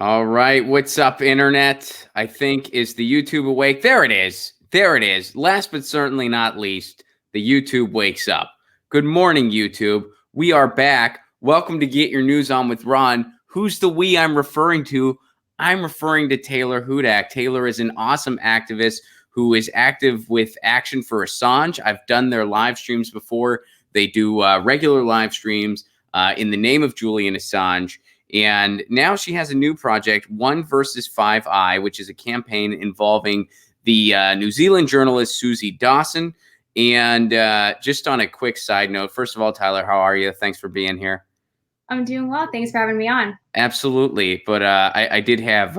All right, what's up, internet? I think is the YouTube awake? There it is. There it is. Last but certainly not least, the YouTube wakes up. Good morning, YouTube. We are back. Welcome to Get Your News On with Ron. Who's the we I'm referring to? I'm referring to Taylor Hudak. Taylor is an awesome activist who is active with Action for Assange. I've done their live streams before. They do regular live streams in the name of Julian Assange. And now she has a new project, One versus 5i, which is a campaign involving the New Zealand journalist Susie Dawson. And just on a quick side note, first of all, Tyler, how are you? Thanks for being here. I'm doing well. Thanks for having me on. Absolutely. But I did have,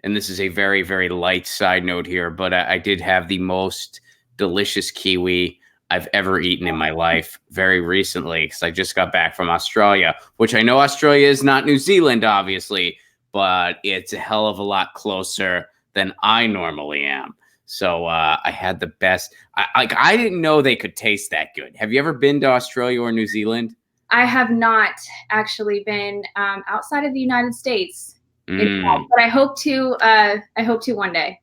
and this is a very, very light side note here, but I did have the most delicious kiwi I've ever eaten in my life very recently, because I just got back from Australia, which I know Australia is not New Zealand, obviously, but it's a hell of a lot closer than I normally am. So I had the best. I didn't know they could taste that good. Have you ever been to Australia or New Zealand? I have not actually been outside of the United States, but I hope to. I hope to one day.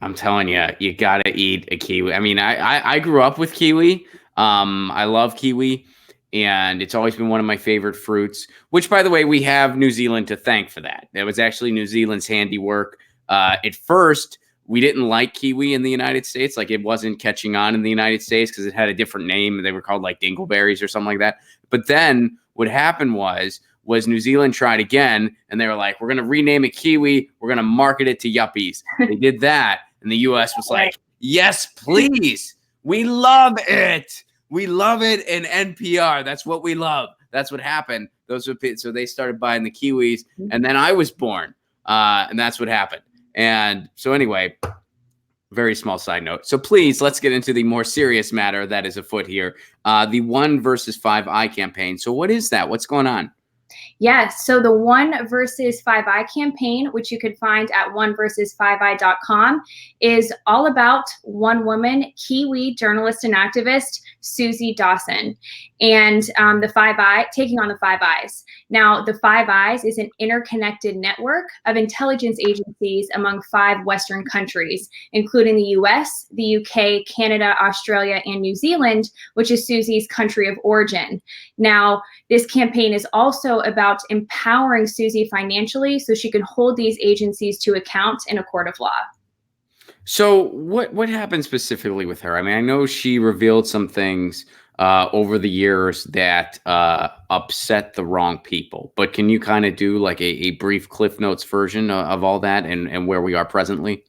I'm telling you, you gotta eat a kiwi. I mean, I grew up with kiwi. I love kiwi, and it's always been one of my favorite fruits. Which, by the way, we have New Zealand to thank for that. That was actually New Zealand's handiwork. At first, we didn't like kiwi in the United States. Like, it wasn't catching on in the United States because it had a different name. They were called like dingleberries or something like that. But then what happened was New Zealand tried again, and they were like, we're going to rename it kiwi. We're going to market it to yuppies. They did that. And the U.S. was like, yes, please. We love it. We love it in NPR. That's what we love. That's what happened. So they started buying the kiwis. And then I was born. And that's what happened. And so anyway, very small side note. So please, let's get into the more serious matter that is afoot here. The One versus 5i campaign. So what is that? What's going on? Yeah, so the One versus 5i campaign, which you could find at oneversus5i.com, is all about one woman, Kiwi journalist and activist, Susie Dawson, and the 5i, taking on the 5Is. Now, the 5Is is an interconnected network of intelligence agencies among 5 Western countries, including the US, the UK, Canada, Australia, and New Zealand, which is Susie's country of origin. Now, this campaign is also about empowering Susie financially so she can hold these agencies to account in a court of law. So what happened specifically with her? I mean, I know she revealed some things over the years that upset the wrong people, but can you kind of do like a brief Cliff Notes version of all that and where we are presently?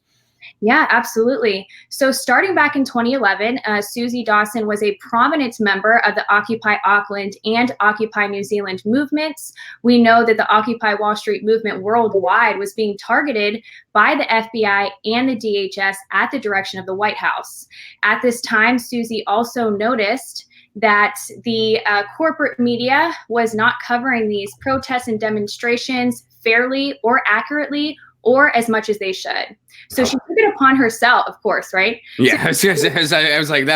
Yeah, absolutely. So starting back in 2011, Susie Dawson was a prominent member of the Occupy Auckland and Occupy New Zealand movements. We know that the Occupy Wall Street movement worldwide was being targeted by the FBI and the DHS at the direction of the White House. At this time, Susie also noticed that the corporate media was not covering these protests and demonstrations fairly or accurately, or as much as they should. So she took it upon herself, of course, right? Yeah, I was like,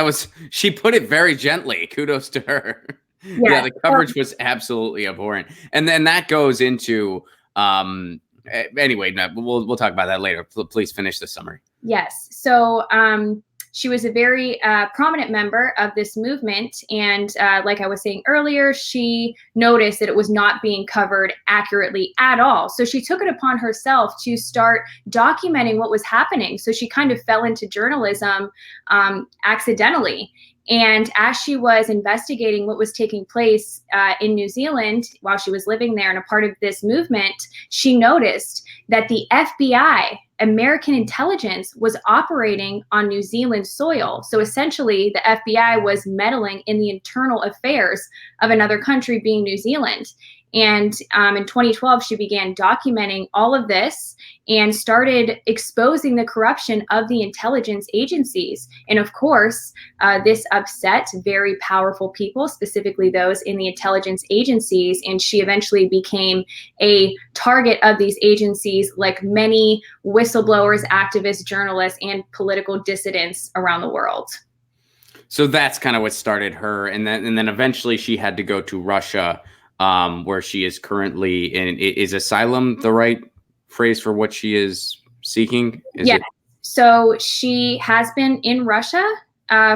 she put it very gently. Kudos to her. Yeah, the coverage was absolutely abhorrent. And then that goes into, anyway, no, we'll talk about that later. Please finish the summary. Yes. So she was a very prominent member of this movement. And like I was saying earlier, she noticed that it was not being covered accurately at all. So she took it upon herself to start documenting what was happening. So she kind of fell into journalism accidentally. And as she was investigating what was taking place in New Zealand while she was living there and a part of this movement, she noticed that the FBI, American intelligence, was operating on New Zealand soil. So essentially, the FBI was meddling in the internal affairs of another country, being New Zealand. And in 2012, she began documenting all of this and started exposing the corruption of the intelligence agencies. And of course, this upset very powerful people, specifically those in the intelligence agencies. And she eventually became a target of these agencies, like many whistleblowers, activists, journalists, and political dissidents around the world. So that's kind of what started her. And then eventually she had to go to Russia, where she is currently in. Is asylum the right phrase for what she is seeking? So she has been in Russia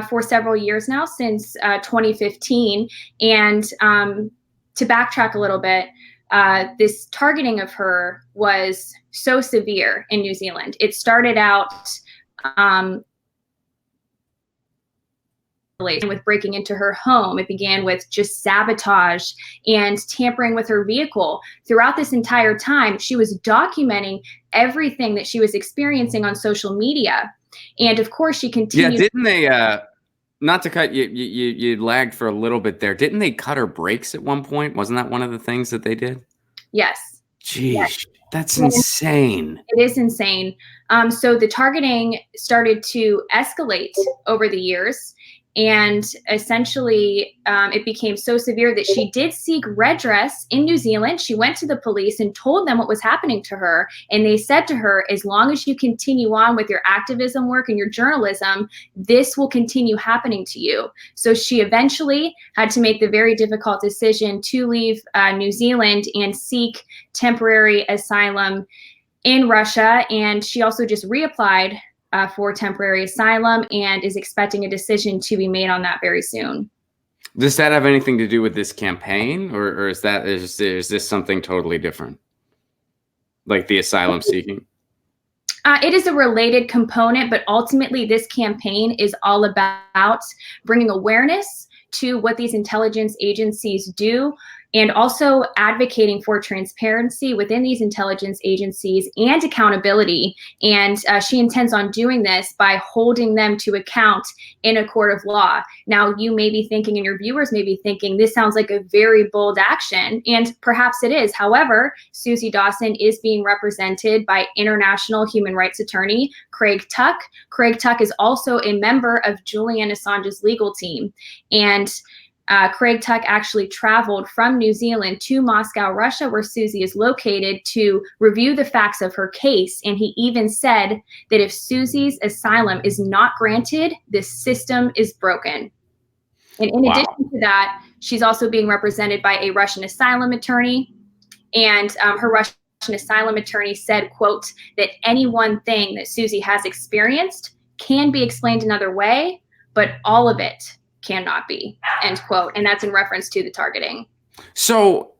for several years now, since 2015. And to backtrack a little bit, this targeting of her was so severe in New Zealand. It started out with breaking into her home. It began with just sabotage and tampering with her vehicle. Throughout this entire time, she was documenting everything that she was experiencing on social media. And of course, she continued. Yeah, didn't they, not to cut you, you lagged for a little bit there. Didn't they cut her brakes at one point? Wasn't that one of the things that they did? Yes. Jeez, yes. That's insane. It is insane. So the targeting started to escalate over the years. And essentially, it became so severe that she did seek redress in New Zealand. She went to the police and told them what was happening to her. And they said to her, as long as you continue on with your activism work and your journalism, this will continue happening to you. So she eventually had to make the very difficult decision to leave New Zealand and seek temporary asylum in Russia. And she also just reapplied for temporary asylum and is expecting a decision to be made on that very soon. Does that have anything to do with this campaign, or is this something totally different? Like the asylum seeking? It is a related component, but ultimately this campaign is all about bringing awareness to what these intelligence agencies do, and also advocating for transparency within these intelligence agencies and accountability. And she intends on doing this by holding them to account in a court of law. Now, you may be thinking, and your viewers may be thinking, this sounds like a very bold action, and perhaps it is. However, Susie Dawson is being represented by international human rights attorney Craig Tuck. Craig Tuck is also a member of Julian Assange's legal team. And Craig Tuck actually traveled from New Zealand to Moscow, Russia, where Susie is located, to review the facts of her case. And he even said that if Susie's asylum is not granted, the system is broken. And in addition to that, she's also being represented by a Russian asylum attorney. And her Russian asylum attorney said, quote, that any one thing that Susie has experienced can be explained another way, but all of it cannot be, end quote. And that's in reference to the targeting. So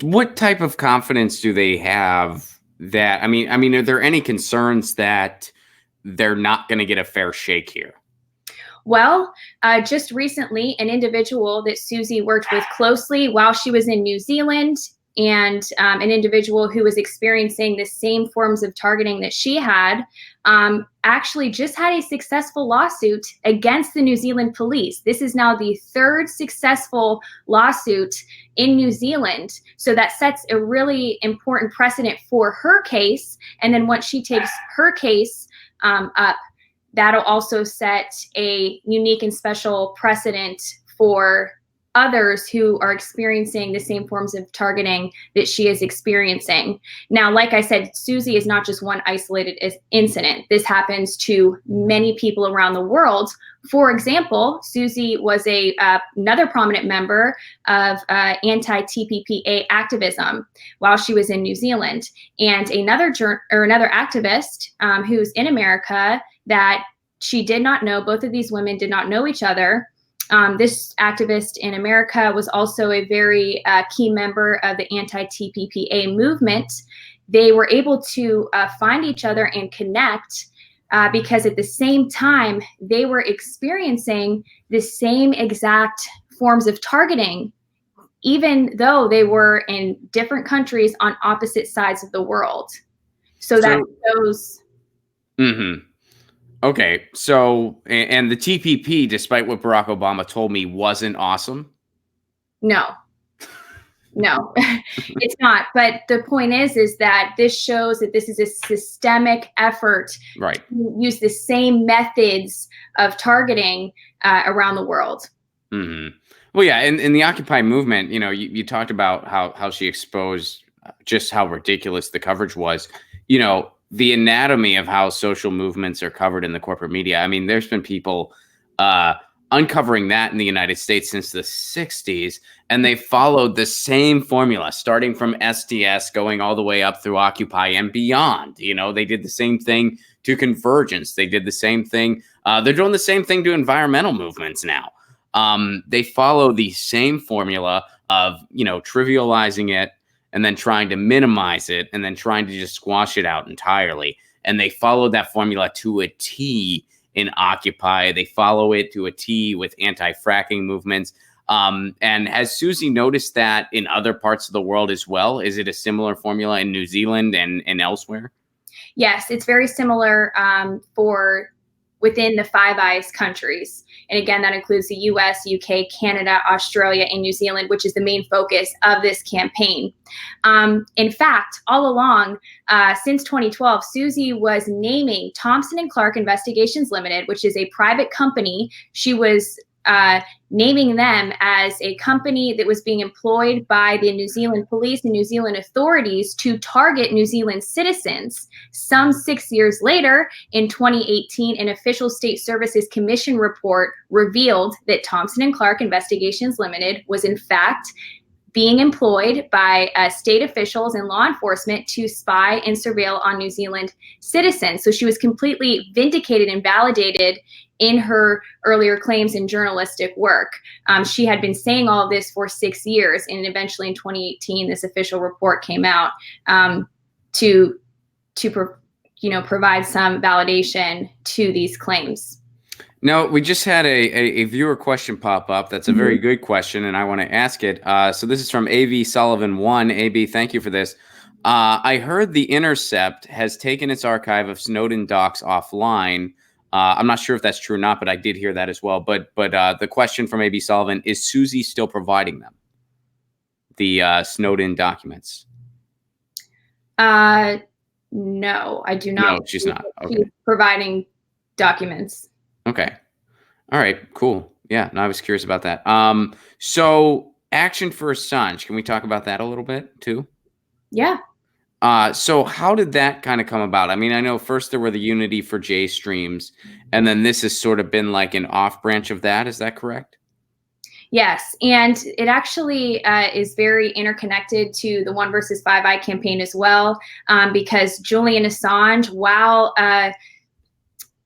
what type of confidence do they have that, I mean, are there any concerns that they're not going to get a fair shake here? Well, just recently, an individual that Susie worked with closely while she was in New Zealand, and an individual who was experiencing the same forms of targeting that she had, actually just had a successful lawsuit against the New Zealand police. This is now the third successful lawsuit in New Zealand. So that sets a really important precedent for her case. And then once she takes her case up, that'll also set a unique and special precedent for others who are experiencing the same forms of targeting that she is experiencing. Now, like I said, Susie is not just one isolated incident. This happens to many people around the world. For example, Susie was another prominent member of anti-TPPA activism while she was in New Zealand. And another activist who's in America that she did not know, both of these women did not know each other. This activist in America was also a very key member of the anti-TPPA movement. They were able to find each other and connect because at the same time, they were experiencing the same exact forms of targeting, even though they were in different countries on opposite sides of the world. So that shows. Mm-hmm. Okay, so, and the TPP, despite what Barack Obama told me, wasn't awesome? No, it's not. But the point is that this shows that this is a systemic effort to use the same methods of targeting around the world. Mm-hmm. Well, yeah, in the Occupy movement, you know, you talked about how she exposed just how ridiculous the coverage was. You know, the anatomy of how social movements are covered in the corporate media. I mean, there's been people on uncovering that in the United States since the 60s. And they followed the same formula, starting from SDS, going all the way up through Occupy and beyond. You know, they did the same thing to convergence. They did the same thing. They're doing the same thing to environmental movements now. They follow the same formula of, you know, trivializing it and then trying to minimize it and then trying to just squash it out entirely. And they follow that formula to a T in Occupy. They follow it to a T with anti-fracking movements. And has Susie noticed that in other parts of the world as well? Is it a similar formula in New Zealand and elsewhere? Yes, it's very similar for within the Five Eyes countries. And again, that includes the US, UK, Canada, Australia, and New Zealand, which is the main focus of this campaign. In fact, all along, since 2012, Susie was naming Thompson & Clark Investigations Limited, which is a private company. She was naming them as a company that was being employed by the New Zealand police and New Zealand authorities to target New Zealand citizens. Some 6 years later, in 2018, an official State Services Commission report revealed that Thompson & Clark Investigations Limited was in fact being employed by state officials and law enforcement to spy and surveil on New Zealand citizens. So she was completely vindicated and validated in her earlier claims and journalistic work. She had been saying all of this for 6 years, and eventually in 2018, this official report came out to provide some validation to these claims. No, we just had a viewer question pop up. That's a very good question, and I want to ask it. So this is from AV Sullivan 1. AV, thank you for this. I heard The Intercept has taken its archive of Snowden docs offline. I'm not sure if that's true or not, but I did hear that as well. But the question from AV Sullivan, is Susie still providing them, the Snowden documents? No, I do not. No, she's not. Okay. She's providing documents. Okay. All right, cool. Yeah, no, I was curious about that. So Action for Assange, can we talk about that a little bit too? Yeah. So how did that kind of come about? I mean, I know first there were the Unity for J streams, and then this has sort of been like an off branch of that. Is that correct? Yes, and it actually is very interconnected to the One versus Five Eye campaign as well, because Julian Assange,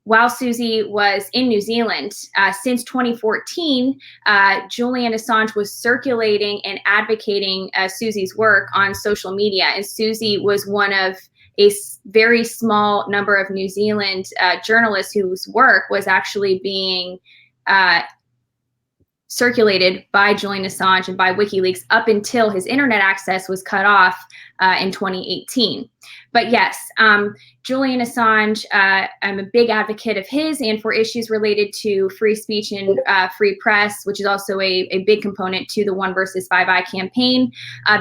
while Susie was in New Zealand, since 2014, Julian Assange was circulating and advocating Susie's work on social media. And Susie was one of a very small number of New Zealand journalists whose work was actually being circulated by Julian Assange and by WikiLeaks up until his internet access was cut off in 2018. But yes, Julian Assange, I'm a big advocate of his and for issues related to free speech and free press, which is also a big component to the One versus Five Eye campaign.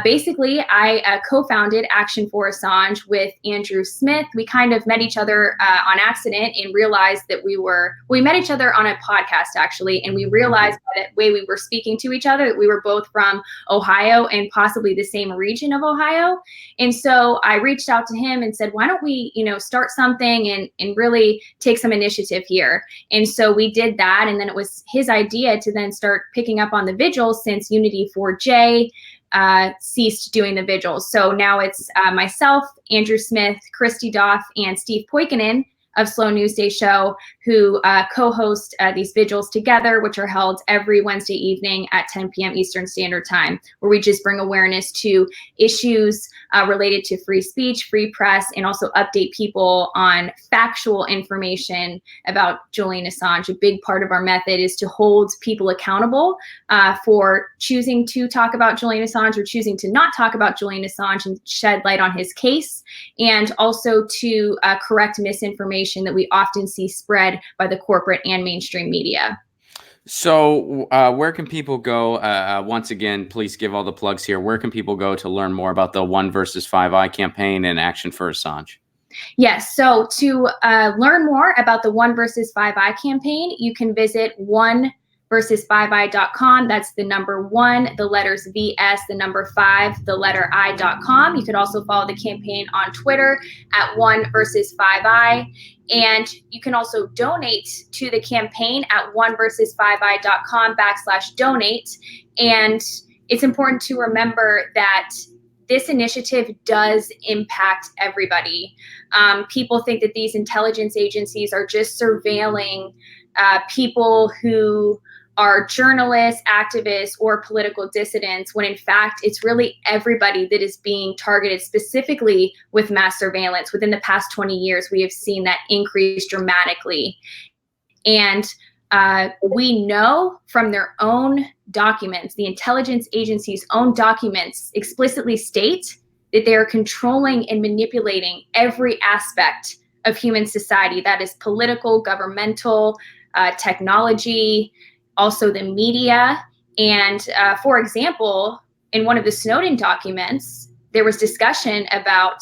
Basically, I co-founded Action for Assange with Andrew Smith. We kind of met each other on accident and realized that we met each other on a podcast actually, and we realized by the way we were speaking to each other that we were both from Ohio and possibly the same region of Ohio. And so I reached out to him and said, why don't we, start something and really take some initiative here. And so we did that. And then it was his idea to then start picking up on the vigils since Unity 4J ceased doing the vigils. So now it's myself, Andrew Smith, Christy Doff, and Steve Poikinen of Slow News Day Show, who co-host these vigils together, which are held every Wednesday evening at 10 p.m. Eastern Standard Time, where we just bring awareness to issues related to free speech, free press, and also update people on factual information about Julian Assange. A big part of our method is to hold people accountable for choosing to talk about Julian Assange or choosing to not talk about Julian Assange and shed light on his case, and also to correct misinformation that we often see spread by the corporate and mainstream media. So where can people go? Once again, please give all the plugs here. Where can people go to learn more about the One versus Five Eye campaign and Action for Assange? Yes, so to learn more about the One versus Five Eye campaign, you can visit 1versus5i.com. That's the number 1, the letters VS, the number 5, the letter I.com. You could also follow the campaign on Twitter at 1versus5i. And you can also donate to the campaign at 1versus5i.com/donate. And it's important to remember that this initiative does impact everybody. People think that these intelligence agencies are just surveilling people who are journalists, activists, or political dissidents, when in fact, it's really everybody that is being targeted specifically with mass surveillance. Within the past 20 years, we have seen that increase dramatically. And we know from their own documents, the intelligence agency's own documents explicitly state that they are controlling and manipulating every aspect of human society. That is political, governmental, technology, also the media. And for example, in one of the Snowden documents, there was discussion about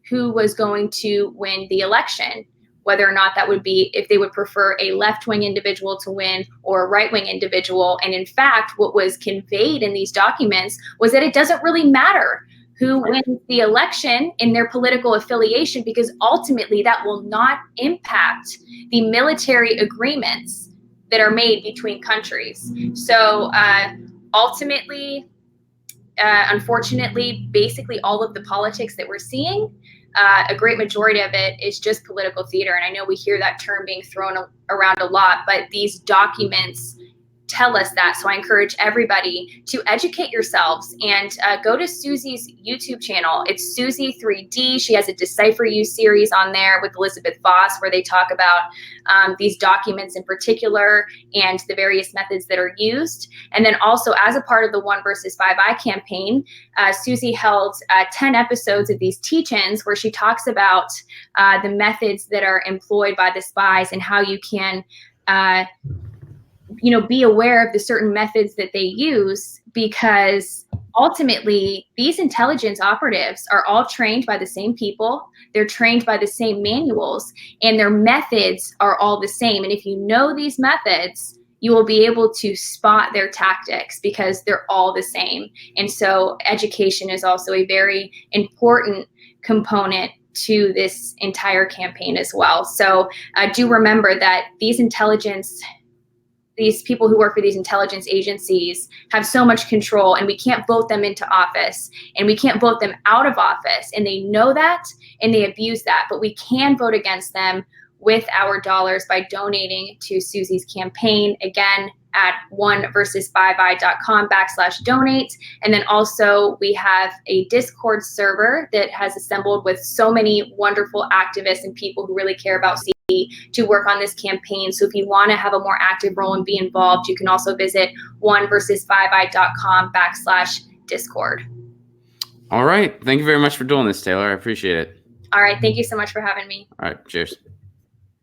who was going to win the election, whether or not that would be if they would prefer a left-wing individual to win or a right-wing individual. And in fact, what was conveyed in these documents was that it doesn't really matter who wins the election in their political affiliation, because ultimately that will not impact the military agreements that are made between countries. So ultimately, unfortunately, basically all of the politics that we're seeing, a great majority of it is just political theater. And I know we hear that term being thrown around a lot, but these documents tell us that. So I encourage everybody to educate yourselves and go to Susie's YouTube channel. It's Susie3D. She has a Decipher You series on there with Elizabeth Voss, where they talk about these documents in particular and the various methods that are used. And then also, as a part of the 1versus5i campaign, Susie held 10 episodes of these teach-ins where she talks about the methods that are employed by the spies and how you can be aware of the certain methods that they use, because ultimately these intelligence operatives are all trained by the same people. They're trained by the same manuals, and their methods are all the same. And if you know these methods, you will be able to spot their tactics because they're all the same. And so education is also a very important component to this entire campaign as well. So do remember that these people who work for these intelligence agencies have so much control, and we can't vote them into office and we can't vote them out of office. And they know that and they abuse that, but we can vote against them with our dollars by donating to Susie's campaign. Again, at 1versus5i.com/donate. And then also we have a Discord server that has assembled with so many wonderful activists and people who really care about to work on this campaign. So if you want to have a more active role and be involved, you can also visit 1versus5i.com/Discord. All right. Thank you very much for doing this, Taylor. I appreciate it. All right. Thank you so much for having me. All right. Cheers.